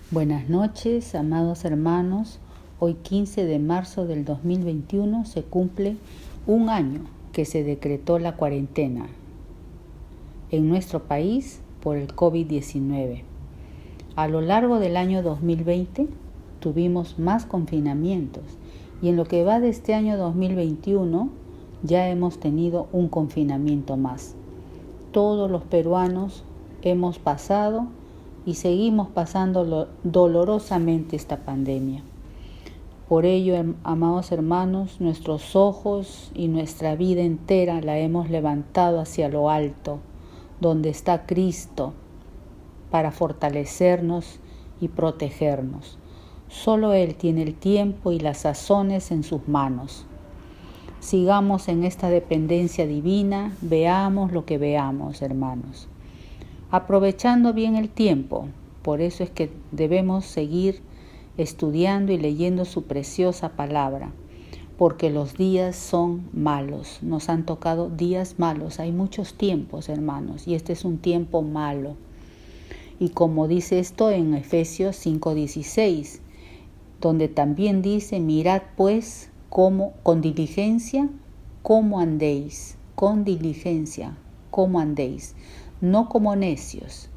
Buenas noches, amados hermanos. Hoy 15 de marzo del 2021 se cumple un año que se decretó la cuarentena en nuestro país por el COVID-19. A lo largo del año 2020 tuvimos más confinamientos y en lo que va de este año 2021 ya hemos tenido un confinamiento más. Todos los peruanos hemos pasado y seguimos pasando dolorosamente esta pandemia. Por ello, amados hermanos, nuestros ojos y nuestra vida entera la hemos levantado hacia lo alto, donde está Cristo, para fortalecernos y protegernos. Solo Él tiene el tiempo y las sazones en sus manos. Sigamos en esta dependencia divina, veamos lo que veamos, hermanos. Aprovechando bien el tiempo, por eso es que debemos seguir estudiando y leyendo su preciosa palabra, porque los días son malos, nos han tocado días malos, hay muchos tiempos, hermanos, y este es un tiempo malo. Y como dice esto en Efesios 5:16, donde también dice, mirad pues cómo con diligencia, cómo andéis, con diligencia, cómo andéis, no como necios.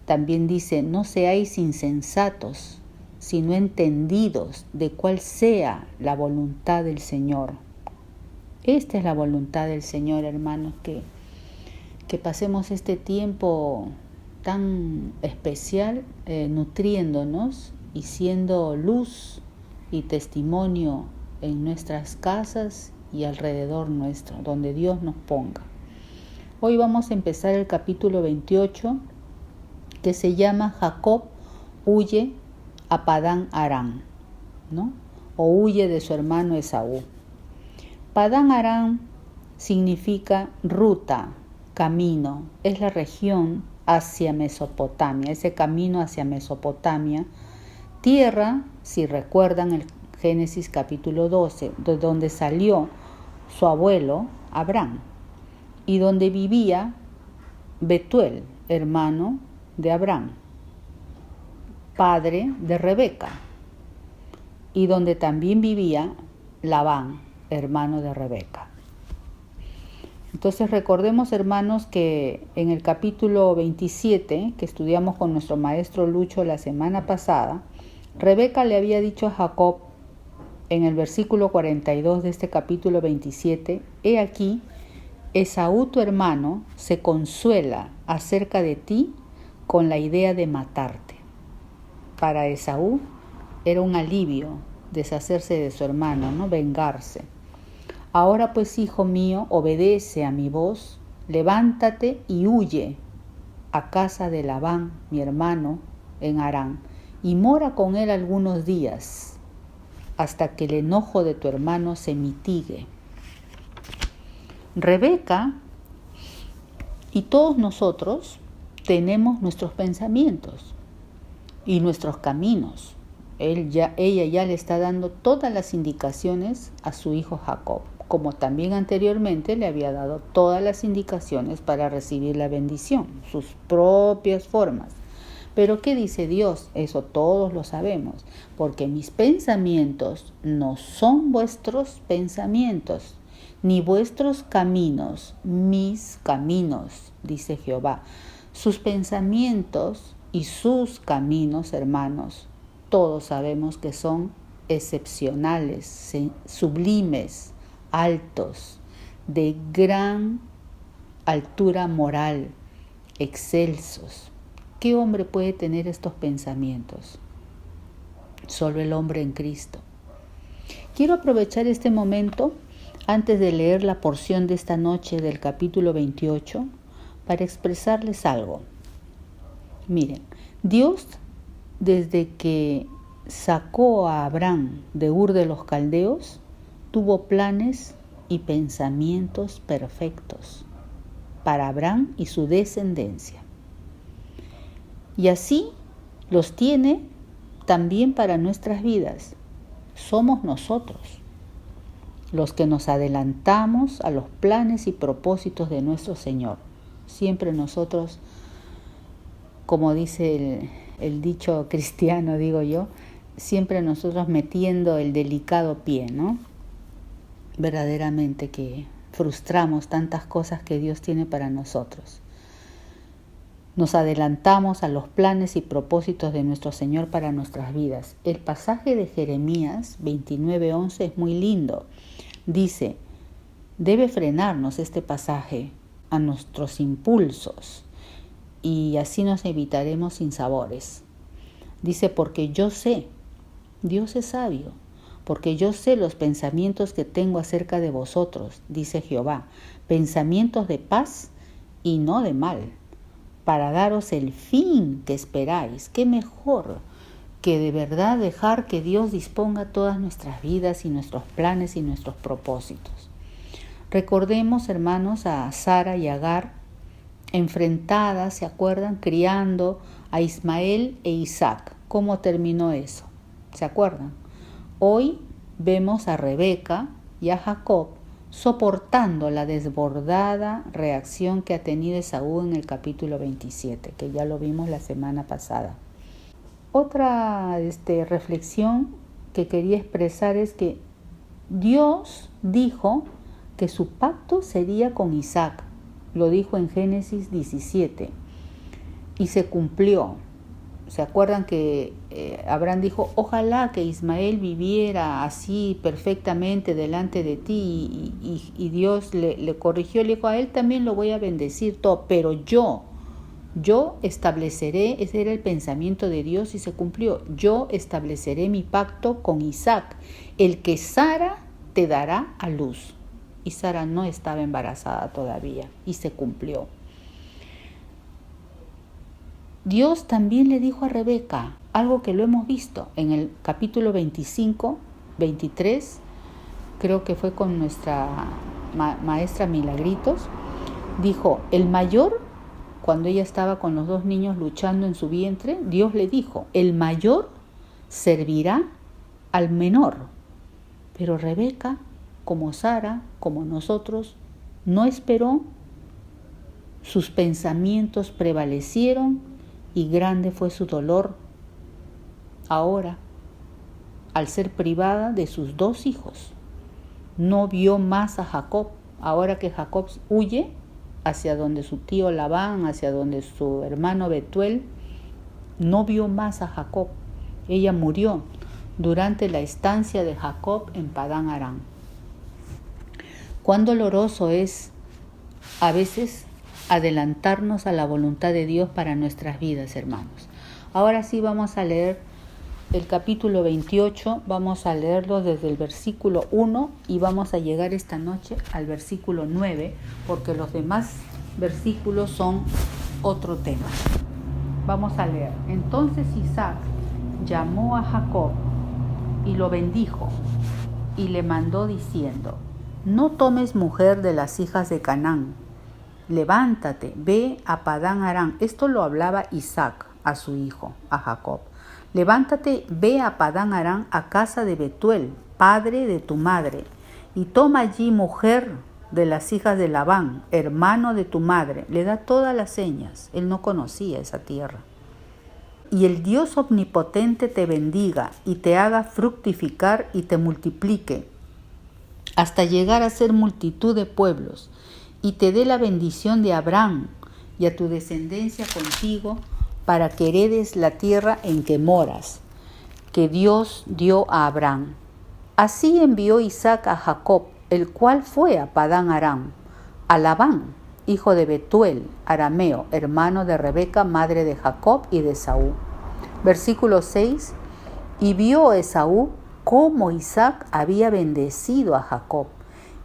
También dice, no seáis insensatos, sino entendidos de cuál sea la voluntad del Señor. Esta es la voluntad del Señor, hermanos, que pasemos este tiempo tan especial nutriéndonos y siendo luz y testimonio en nuestras casas y alrededor nuestro, donde Dios nos ponga. Hoy vamos a empezar el capítulo 28, que se llama Jacob huye a Padán Aram, ¿no? O huye de su hermano Esaú. Padán Aram significa ruta, camino, es la región hacia Mesopotamia, ese camino hacia Mesopotamia, tierra, si recuerdan el Génesis capítulo 12, de donde salió su abuelo Abraham, y donde vivía Betuel, hermano de Abraham, padre de Rebeca, y donde también vivía Labán, hermano de Rebeca. Entonces recordemos, hermanos, que en el capítulo 27, que estudiamos con nuestro maestro Lucho la semana pasada, Rebeca le había dicho a Jacob, en el versículo 42 de este capítulo 27, he aquí, Esaú tu hermano se consuela acerca de ti con la idea de matarte. Para Esaú era un alivio deshacerse de su hermano, ¿no? Vengarse. Ahora pues, hijo mío, obedece a mi voz, levántate y huye a casa de Labán, mi hermano, en Harán, y mora con él algunos días, hasta que el enojo de tu hermano se mitigue. Rebeca y todos nosotros tenemos nuestros pensamientos y nuestros caminos. Ella ya le está dando todas las indicaciones a su hijo Jacob, como también anteriormente le había dado todas las indicaciones para recibir la bendición, sus propias formas. Pero ¿qué dice Dios? Eso todos lo sabemos, porque mis pensamientos no son vuestros pensamientos, ni vuestros caminos, mis caminos, dice Jehová. Sus pensamientos y sus caminos, hermanos, todos sabemos que son excepcionales, sublimes, altos, de gran altura moral, excelsos. ¿Qué hombre puede tener estos pensamientos? Solo el hombre en Cristo. Quiero aprovechar este momento antes de leer la porción de esta noche del capítulo 28 para expresarles algo. Miren, Dios, desde que sacó a Abraham de Ur de los Caldeos, tuvo planes y pensamientos perfectos para Abraham y su descendencia. Y así los tiene también para nuestras vidas. Somos nosotros los que nos adelantamos a los planes y propósitos de nuestro Señor. Siempre nosotros, como dice el dicho cristiano, digo yo, siempre nosotros metiendo el delicado pie, ¿no? Verdaderamente que frustramos tantas cosas que Dios tiene para nosotros. Nos adelantamos a los planes y propósitos de nuestro Señor para nuestras vidas. El pasaje de Jeremías 29:11 es muy lindo. Dice, debe frenarnos este pasaje a nuestros impulsos y así nos evitaremos sinsabores. Dice, porque yo sé, Dios es sabio, porque yo sé los pensamientos que tengo acerca de vosotros, dice Jehová, pensamientos de paz y no de mal, para daros el fin que esperáis. Qué mejor que de verdad dejar que Dios disponga todas nuestras vidas y nuestros planes y nuestros propósitos. Recordemos, hermanos, a Sara y Agar enfrentadas, ¿se acuerdan? Criando a Ismael e Isaac. ¿Cómo terminó eso? ¿Se acuerdan? Hoy vemos a Rebeca y a Jacob soportando la desbordada reacción que ha tenido Esaú en el capítulo 27, que ya lo vimos la semana pasada. Otra reflexión que quería expresar es que Dios dijo que su pacto sería con Isaac. Lo dijo en Génesis 17 y se cumplió. ¿Se acuerdan que Abraham dijo, ojalá que Ismael viviera así perfectamente delante de ti? Y Dios le corrigió, le dijo, a él también lo voy a bendecir todo, pero yo estableceré, ese era el pensamiento de Dios y se cumplió, yo estableceré mi pacto con Isaac, el que Sara te dará a luz. Y Sara no estaba embarazada todavía y se cumplió. Dios también le dijo a Rebeca, algo que lo hemos visto en el capítulo 25, 23, creo que fue con nuestra maestra Milagritos, dijo, el mayor, cuando ella estaba con los 2 niños luchando en su vientre, Dios le dijo, el mayor servirá al menor. Pero Rebeca, como Sara, como nosotros, no esperó, sus pensamientos prevalecieron, y grande fue su dolor ahora, al ser privada de sus 2 hijos. No vio más a Jacob, ahora que Jacob huye hacia donde su tío Labán, hacia donde su hermano Betuel, no vio más a Jacob. Ella murió durante la estancia de Jacob en Padán Aram. Cuán doloroso es a veces adelantarnos a la voluntad de Dios para nuestras vidas, hermanos. Ahora sí vamos a leer el capítulo 28, vamos a leerlo desde el versículo 1 y vamos a llegar esta noche al versículo 9, porque los demás versículos son otro tema. Vamos a leer. Entonces Isaac llamó a Jacob y lo bendijo y le mandó diciendo, no tomes mujer de las hijas de Canaán. Levántate, ve a Padán Aram. Esto lo hablaba Isaac a su hijo, a Jacob. Levántate, ve a Padán Aram, a casa de Betuel, padre de tu madre, y toma allí mujer de las hijas de Labán, hermano de tu madre. Le da todas las señas. Él no conocía esa tierra. Y el Dios omnipotente te bendiga y te haga fructificar y te multiplique, hasta llegar a ser multitud de pueblos, y te dé la bendición de Abraham y a tu descendencia contigo, para que heredes la tierra en que moras, que Dios dio a Abraham. Así envió Isaac a Jacob, el cual fue a Padán Aram, a Labán, hijo de Betuel, arameo, hermano de Rebeca, madre de Jacob y de Esaú. Versículo 6, y vio Esaú cómo Isaac había bendecido a Jacob,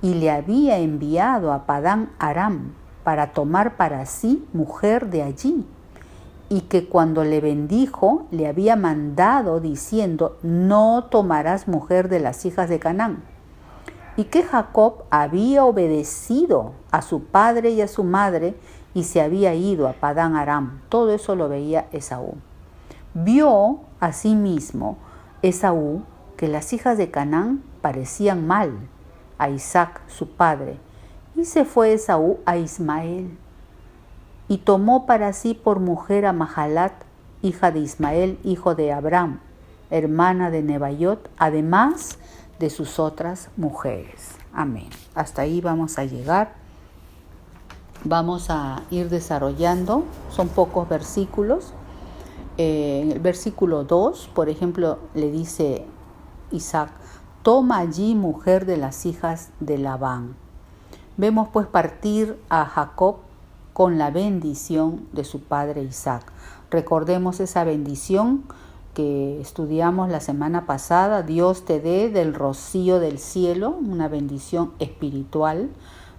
y le había enviado a Padán Aram para tomar para sí mujer de allí, y que cuando le bendijo le había mandado diciendo, no tomarás mujer de las hijas de Canaán, y que Jacob había obedecido a su padre y a su madre y se había ido a Padán Aram. Todo eso lo veía Esaú. Vio asimismo Esaú que las hijas de Canaán parecían mal a Isaac, su padre, y se fue Esaú a Ismael, y tomó para sí por mujer a Mahalat, hija de Ismael, hijo de Abraham, hermana de Nebaiot, además de sus otras mujeres. Amén. Hasta ahí vamos a llegar. Vamos a ir desarrollando, son pocos versículos. En el versículo 2, por ejemplo, le dice Isaac: toma allí mujer de las hijas de Labán. Vemos pues partir a Jacob con la bendición de su padre Isaac. Recordemos esa bendición que estudiamos la semana pasada: Dios te dé del rocío del cielo, una bendición espiritual,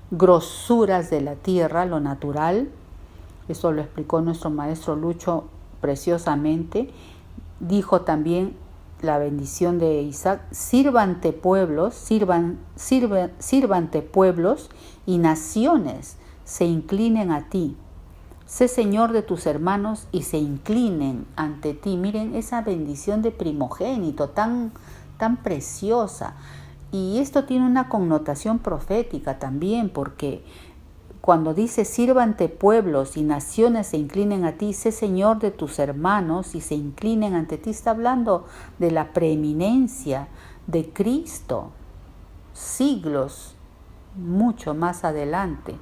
grosuras de la tierra, lo natural. Eso lo explicó nuestro maestro Lucho preciosamente. Dijo también la bendición de Isaac: sírvante pueblos y naciones se inclinen a ti. Sé Señor de tus hermanos y se inclinen ante ti. Miren esa bendición de primogénito tan preciosa. Y esto tiene una connotación profética también, porque cuando dice sírvante pueblos y naciones se inclinen a ti, sé Señor de tus hermanos y se inclinen ante ti, está hablando de la preeminencia de Cristo, siglos mucho más adelante,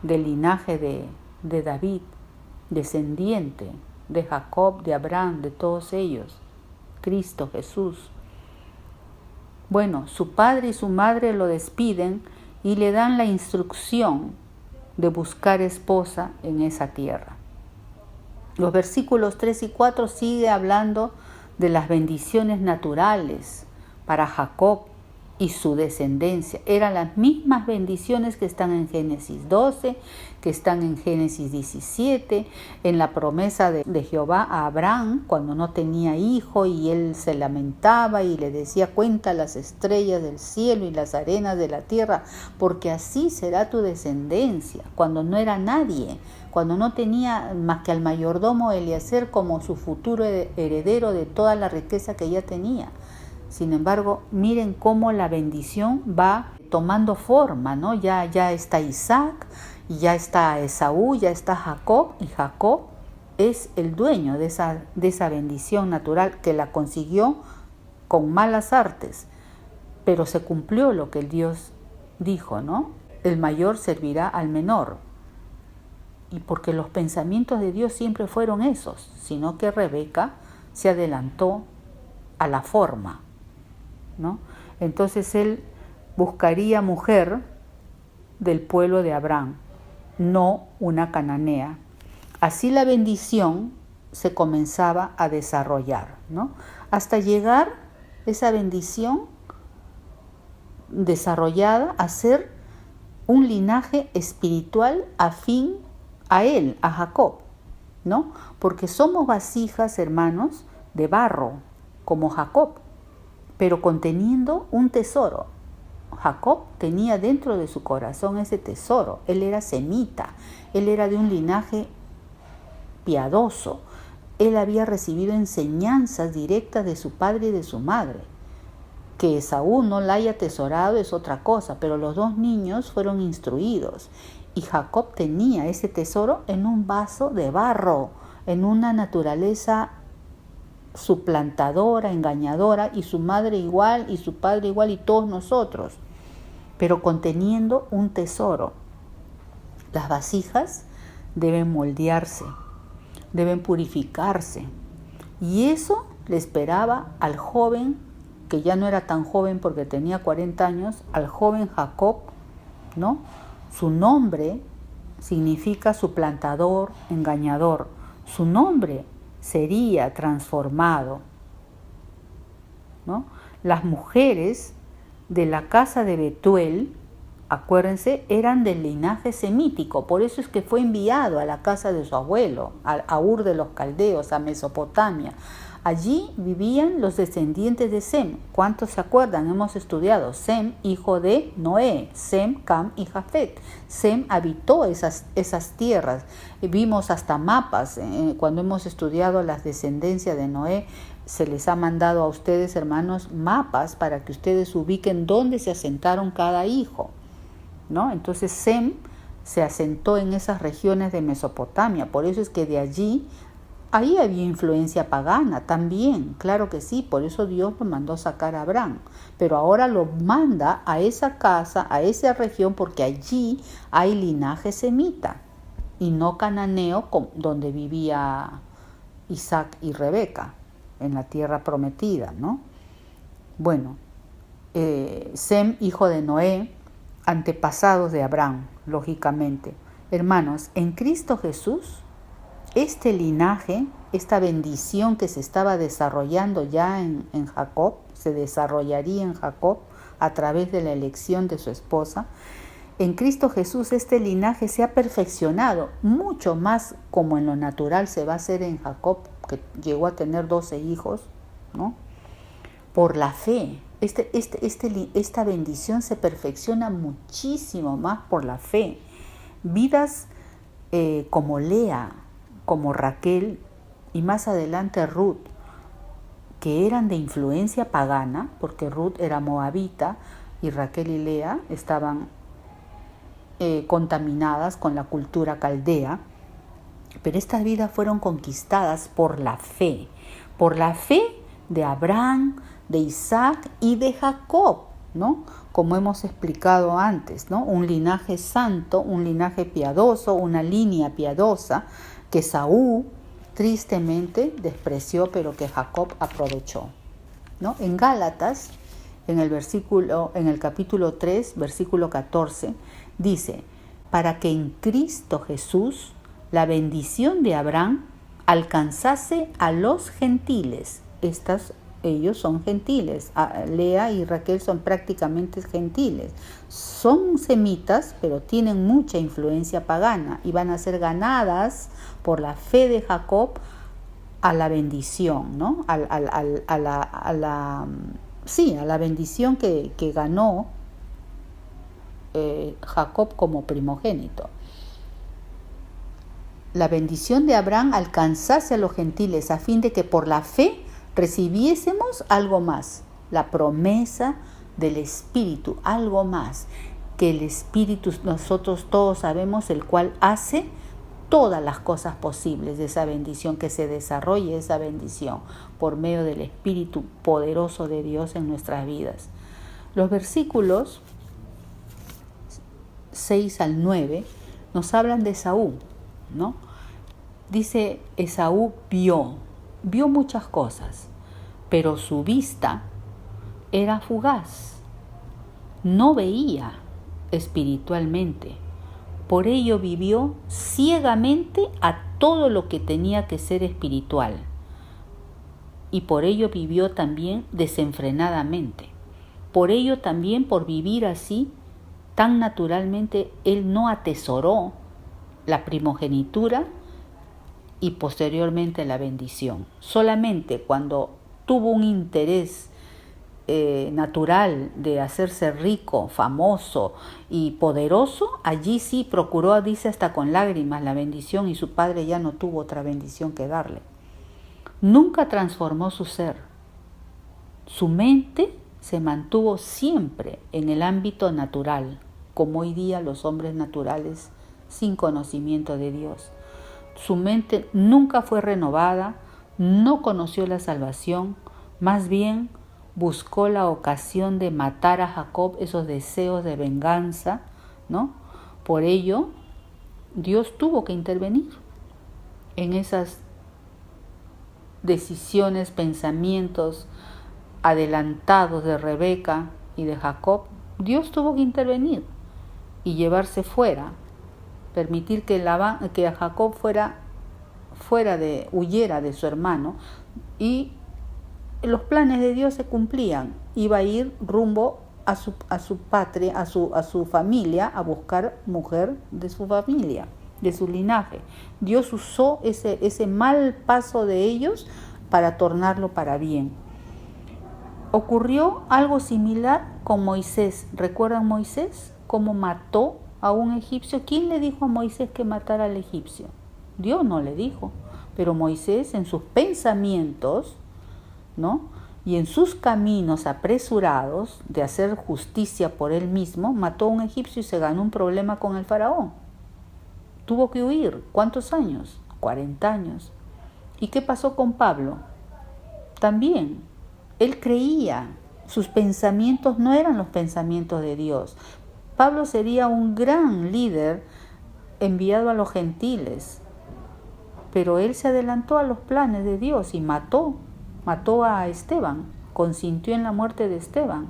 del linaje de David, descendiente de Jacob, de Abraham, de todos ellos, Cristo Jesús. Bueno, su padre y su madre lo despiden y le dan la instrucción de buscar esposa en esa tierra. Los versículos 3 y 4 sigue hablando de las bendiciones naturales para Jacob y su descendencia. Eran las mismas bendiciones que están en Génesis 12, que están en Génesis 17, en la promesa de Jehová a Abraham cuando no tenía hijo y él se lamentaba y le decía: cuenta las estrellas del cielo y las arenas de la tierra, porque así será tu descendencia. Cuando no era nadie, cuando no tenía más que al mayordomo Eliezer como su futuro heredero de toda la riqueza que ya tenía. Sin embargo, miren cómo la bendición va tomando forma, ¿no? Ya está Isaac, y ya está Esaú, ya está Jacob, y Jacob es el dueño de esa bendición natural que la consiguió con malas artes, pero se cumplió lo que el Dios dijo, ¿no? El mayor servirá al menor. Y porque los pensamientos de Dios siempre fueron esos, sino que Rebeca se adelantó a la forma, ¿no? Entonces él buscaría mujer del pueblo de Abraham, no una cananea. Así la bendición se comenzaba a desarrollar, ¿no? Hasta llegar esa bendición desarrollada a ser un linaje espiritual afín a él, a Jacob, ¿no? Porque somos vasijas, hermanos, de barro, como Jacob, pero conteniendo un tesoro. Jacob tenía dentro de su corazón ese tesoro. Él era semita, él era de un linaje piadoso. Él había recibido enseñanzas directas de su padre y de su madre. Que Esaú no la haya atesorado es otra cosa, pero los dos niños fueron instruidos. Y Jacob tenía ese tesoro en un vaso de barro, en una naturaleza suplantadora, engañadora, y su madre igual, y su padre igual, y todos nosotros, pero conteniendo un tesoro. Las vasijas deben moldearse, deben purificarse, y eso le esperaba al joven, que ya no era tan joven porque tenía 40 años, al joven Jacob, ¿no? Su nombre significa suplantador, engañador. Su nombre sería transformado, ¿no? Las mujeres de la casa de Betuel, acuérdense, eran del linaje semítico, por eso es que fue enviado a la casa de su abuelo, a Ur de los Caldeos, a Mesopotamia. Allí vivían los descendientes de Sem. ¿Cuántos se acuerdan? Hemos estudiado Sem, hijo de Noé, Sem, Cam y Jafet. Sem habitó esas tierras. Vimos hasta mapas. Cuando hemos estudiado las descendencias de Noé, se les ha mandado a ustedes, hermanos, mapas para que ustedes ubiquen dónde se asentaron cada hijo, ¿no? Entonces Sem se asentó en esas regiones de Mesopotamia. Por eso es que de allí, ahí había influencia pagana también, claro que sí. Por eso Dios lo mandó sacar a Abraham. Pero ahora lo manda a esa casa, a esa región, porque allí hay linaje semita y no cananeo, donde vivía Isaac y Rebeca, en la tierra prometida, ¿no? Bueno, Sem, hijo de Noé, antepasados de Abraham, lógicamente. Hermanos, en Cristo Jesús, este linaje, esta bendición que se estaba desarrollando ya en Jacob, se desarrollaría en Jacob a través de la elección de su esposa. En Cristo Jesús este linaje se ha perfeccionado, mucho más como en lo natural se va a hacer en Jacob, que llegó a tener 12 hijos, ¿no? Por la fe. Esta bendición se perfecciona muchísimo más por la fe. Vidas como Lea, como Raquel y más adelante Ruth, que eran de influencia pagana, porque Ruth era moabita y Raquel y Lea estaban contaminadas con la cultura caldea, pero estas vidas fueron conquistadas por la fe de Abraham, de Isaac y de Jacob, ¿no? Como hemos explicado antes, ¿no? Un linaje santo, un linaje piadoso, una línea piadosa que Saúl tristemente despreció, pero que Jacob aprovechó, ¿no? En Gálatas, en el capítulo 3, versículo 14, dice: para que en Cristo Jesús la bendición de Abraham alcanzase a los gentiles. Ellos son gentiles. Lea y Raquel son prácticamente gentiles. Son semitas, pero tienen mucha influencia pagana y van a ser ganadas por la fe de Jacob a la bendición, ¿no? A la bendición que ganó Jacob como primogénito. La bendición de Abraham alcanzase a los gentiles a fin de que por la fe recibiésemos algo más, la promesa del Espíritu, algo más, que el Espíritu nosotros todos sabemos, el cual hace todas las cosas posibles de esa bendición, que se desarrolle esa bendición por medio del Espíritu poderoso de Dios en nuestras vidas. Los versículos 6 al 9 nos hablan de Esaú, ¿no? Dice: Esaú vio muchas cosas, pero su vista era fugaz, no veía espiritualmente. Por ello vivió ciegamente a todo lo que tenía que ser espiritual, y por ello vivió también desenfrenadamente. Por ello también, por vivir así tan naturalmente, él no atesoró la primogenitura y posteriormente la bendición. Solamente cuando tuvo un interés natural de hacerse rico, famoso y poderoso, allí sí procuró, dice, hasta con lágrimas la bendición, y su padre ya no tuvo otra bendición que darle. Nunca transformó su ser. Su mente se mantuvo siempre en el ámbito natural, como hoy día los hombres naturales sin conocimiento de Dios. Su mente nunca fue renovada, no conoció la salvación, más bien buscó la ocasión de matar a Jacob, esos deseos de venganza, ¿no? Por ello, Dios tuvo que intervenir en esas decisiones, pensamientos adelantados de Rebeca y de Jacob. Dios tuvo que intervenir y llevarse fuera, permitir que Jacob huyera de su hermano, y los planes de Dios se cumplían. Iba a ir rumbo a su patria, a su familia, a buscar mujer de su familia, de su linaje. Dios usó ese mal paso de ellos para tornarlo para bien. Ocurrió algo similar con Moisés. ¿Recuerdan Moisés? Cómo mató a un egipcio. ¿Quién le dijo a Moisés que matara al egipcio? Dios no le dijo. Pero Moisés, en sus pensamientos, ¿no?, y en sus caminos apresurados de hacer justicia por él mismo, mató a un egipcio y se ganó un problema con el faraón. Tuvo que huir. ¿Cuántos años? 40 años. ¿Y qué pasó con Pablo? También, él creía, sus pensamientos no eran los pensamientos de Dios. Pablo sería un gran líder enviado a los gentiles, pero él se adelantó a los planes de Dios y mató a Esteban, consintió en la muerte de Esteban.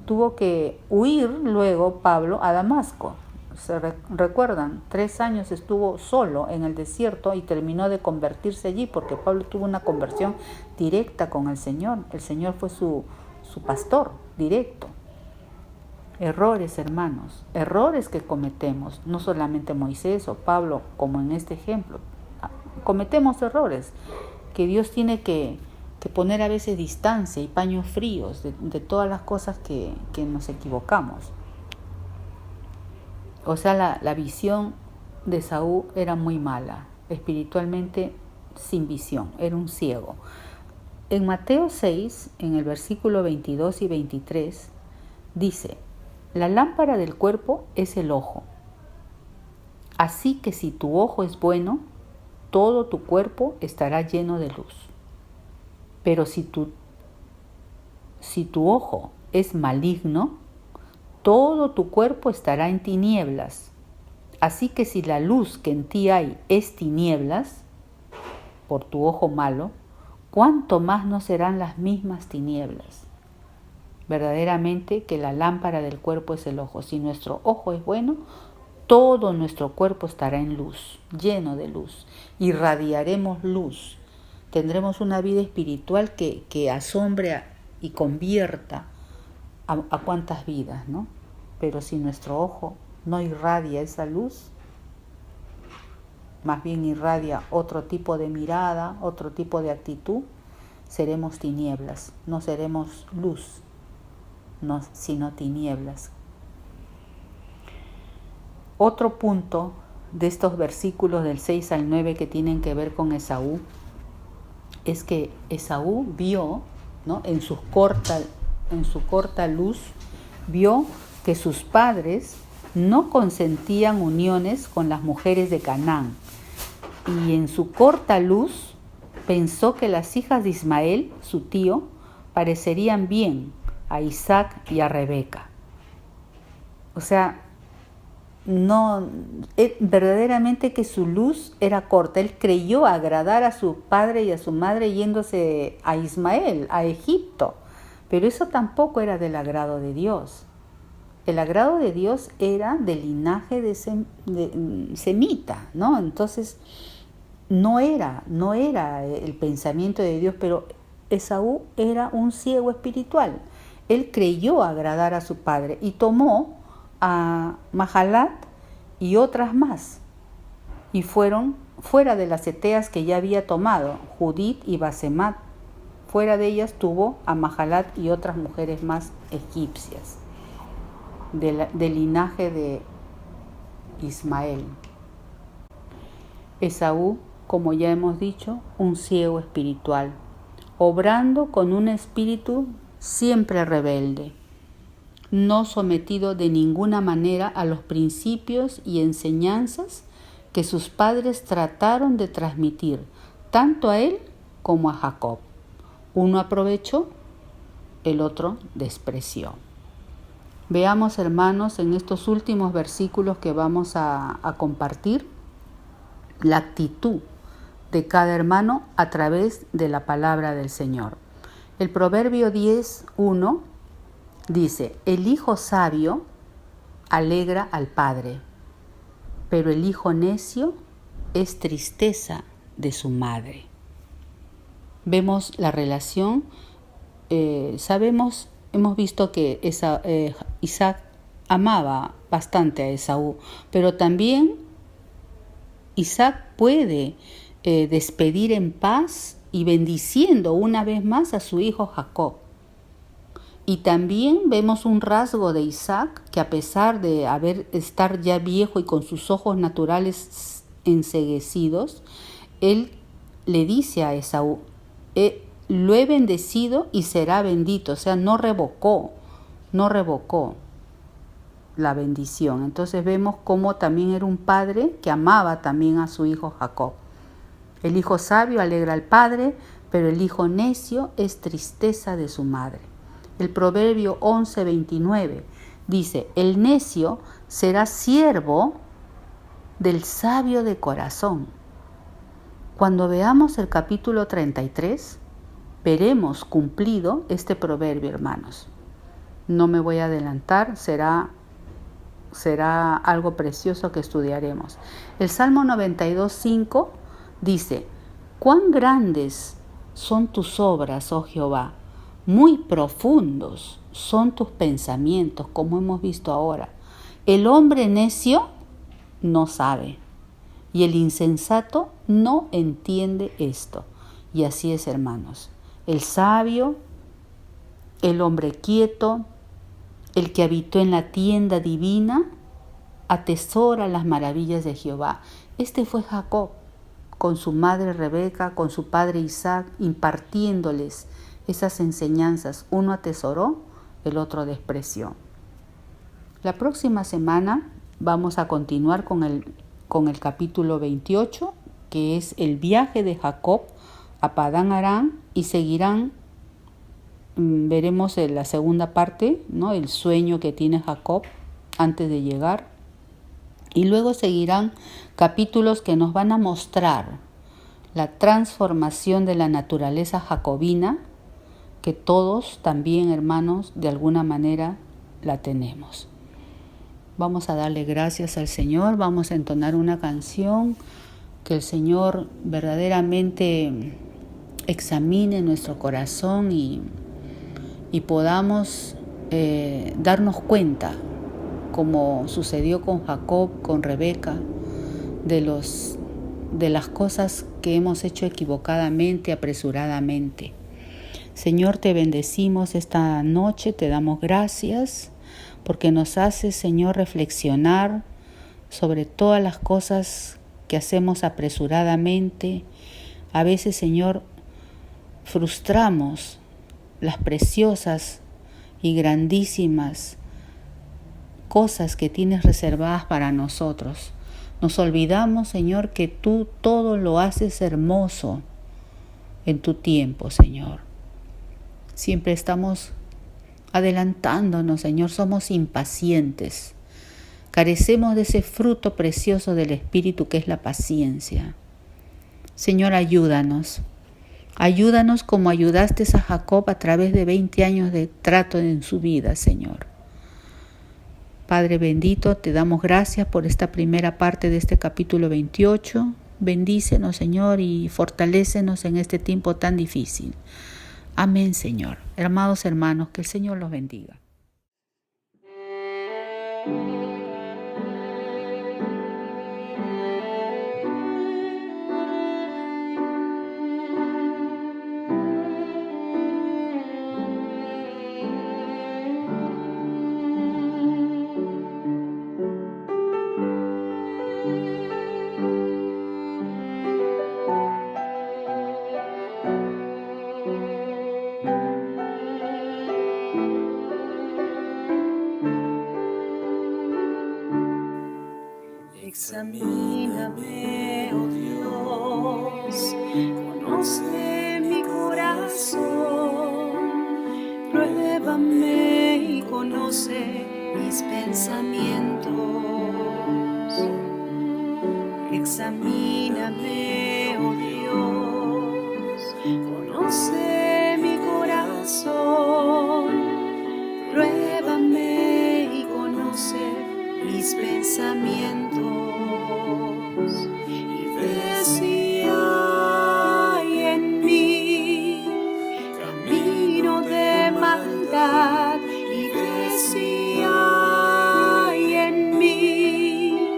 Tuvo que huir luego Pablo a Damasco. ¿Se recuerdan? 3 años estuvo solo en el desierto y terminó de convertirse allí porque Pablo tuvo una conversión directa con el Señor. El Señor fue su pastor directo. Errores, hermanos, errores que cometemos, no solamente Moisés o Pablo, como en este ejemplo. Cometemos errores que Dios tiene que poner a veces distancia y paños fríos de todas las cosas que nos equivocamos. O sea, la visión de Esaú era muy mala, espiritualmente sin visión, era un ciego. En Mateo 6, en el versículo 22 y 23, dice: la lámpara del cuerpo es el ojo. Así que si tu ojo es bueno, todo tu cuerpo estará lleno de luz. Pero si tu ojo es maligno, todo tu cuerpo estará en tinieblas. Así que si la luz que en ti hay es tinieblas, por tu ojo malo, ¿cuánto más no serán las mismas tinieblas? Verdaderamente que la lámpara del cuerpo es el ojo. Si nuestro ojo es bueno, todo nuestro cuerpo estará en luz, lleno de luz. Irradiaremos luz. Tendremos una vida espiritual que asombre y convierta a cuántas vidas, ¿no? Pero si nuestro ojo no irradia esa luz, más bien irradia otro tipo de mirada, otro tipo de actitud, seremos tinieblas, no seremos luz, sino tinieblas. Otro punto de estos versículos del 6 al 9 que tienen que ver con Esaú es que Esaú vio, ¿no?, en su corta luz, vio que sus padres no consentían uniones con las mujeres de Canaán, y en su corta luz pensó que las hijas de Ismael, su tío, parecerían bien a Isaac y a Rebeca. O sea, verdaderamente que su luz era corta. Él creyó agradar a su padre y a su madre yéndose a Ismael, a Egipto, pero eso tampoco era del agrado de Dios. El agrado de Dios era del linaje de semita, ¿no? Entonces no era el pensamiento de Dios, pero Esaú era un ciego espiritual. Él creyó agradar a su padre y tomó a Mahalat y otras más, y fueron fuera de las eteas que ya había tomado, Judit y Basemat. Fuera de ellas tuvo a Mahalat y otras mujeres más egipcias, del linaje de Ismael. Esaú, como ya hemos dicho, un ciego espiritual, obrando con un espíritu siempre rebelde, no sometido de ninguna manera a los principios y enseñanzas que sus padres trataron de transmitir, tanto a él como a Jacob. Uno aprovechó, el otro despreció. Veamos, hermanos, en estos últimos versículos que vamos a compartir, la actitud de cada hermano a través de la palabra del Señor. El Proverbio 10:1 dice: el hijo sabio alegra al padre, pero el hijo necio es tristeza de su madre. Vemos la relación, hemos visto que Isaac amaba bastante a Esaú, pero también Isaac puede despedir en paz y bendiciendo una vez más a su hijo Jacob. Y también vemos un rasgo de Isaac que, a pesar de estar ya viejo y con sus ojos naturales enceguecidos, él le dice a Esaú: lo he bendecido y será bendito. O sea, no revocó. la bendición. Entonces vemos cómo también era un padre que amaba también a su hijo Jacob. El hijo sabio alegra al padre, pero el hijo necio es tristeza de su madre. El Proverbio 11:29 dice: el necio será siervo del sabio de corazón. Cuando veamos el capítulo 33, veremos cumplido este proverbio, hermanos. No me voy a adelantar, será algo precioso que estudiaremos. El Salmo 92:5 dice: cuán grandes son tus obras, oh Jehová, muy profundos son tus pensamientos, como hemos visto ahora. El hombre necio no sabe, y el insensato no entiende esto. Y así es, hermanos. El sabio, el hombre quieto, el que habitó en la tienda divina, atesora las maravillas de Jehová. Este fue Jacob, con su madre Rebeca, con su padre Isaac, impartiéndoles esas enseñanzas. Uno atesoró, el otro despreció. La próxima semana vamos a continuar con el capítulo 28, que es el viaje de Jacob a Padán Aram, y veremos en la segunda parte, ¿no?, el sueño que tiene Jacob antes de llegar. Y luego seguirán capítulos que nos van a mostrar la transformación de la naturaleza jacobina, que todos también, hermanos, de alguna manera la tenemos. Vamos a darle gracias al Señor, vamos a entonar una canción, que el Señor verdaderamente examine nuestro corazón y podamos darnos cuenta, como sucedió con Jacob, con Rebeca, de las cosas que hemos hecho equivocadamente, apresuradamente. Señor, te bendecimos esta noche, te damos gracias porque nos haces, Señor, reflexionar sobre todas las cosas que hacemos apresuradamente. A veces, Señor, frustramos las preciosas y grandísimas cosas que tienes reservadas para nosotros. Nos olvidamos, Señor, que tú todo lo haces hermoso en tu tiempo, Señor. Siempre estamos adelantándonos, Señor, somos impacientes. Carecemos de ese fruto precioso del Espíritu que es la paciencia. Señor, ayúdanos. Ayúdanos como ayudaste a Jacob a través de 20 años de trato en su vida, Señor. Padre bendito, te damos gracias por esta primera parte de este capítulo 28. Bendícenos, Señor, y fortalécenos en este tiempo tan difícil. Amén, Señor. Amados hermanos, que el Señor los bendiga. Examíname, oh Dios, conoce mi corazón, pruébame y conoce mis pensamientos. Examíname, oh Dios, conoce mi corazón, pruébame y conoce mis pensamientos. Y ve si hay en mí camino de maldad, y ve si hay en mí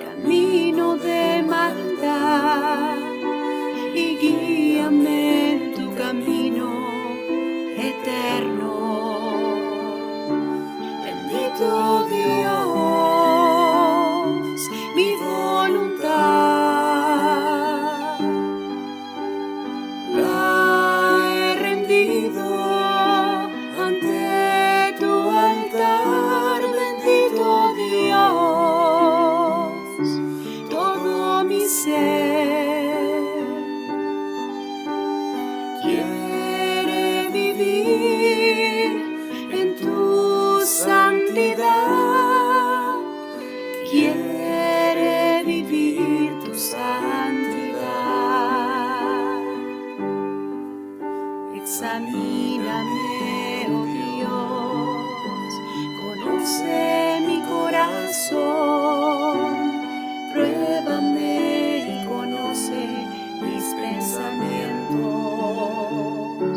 camino de maldad, y guíame en tu camino eterno. Bendito Dios, mi voluntad la he rendido ante tu altar. Bendito Examíname, oh Dios, conoce mi corazón, pruébame y conoce mis pensamientos.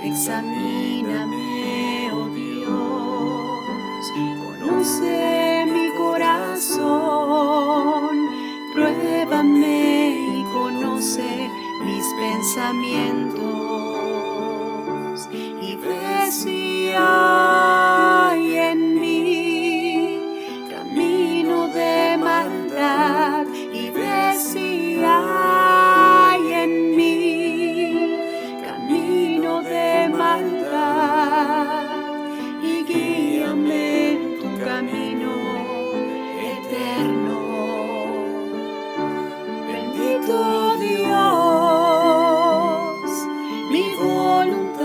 Examíname, oh Dios, conoce mi corazón, pruébame y conoce mis pensamientos, y ve si hay en mí camino de maldad, y ve si hay en mí camino de maldad, y guíame en tu camino eterno. Bendito Dios, mi voluntad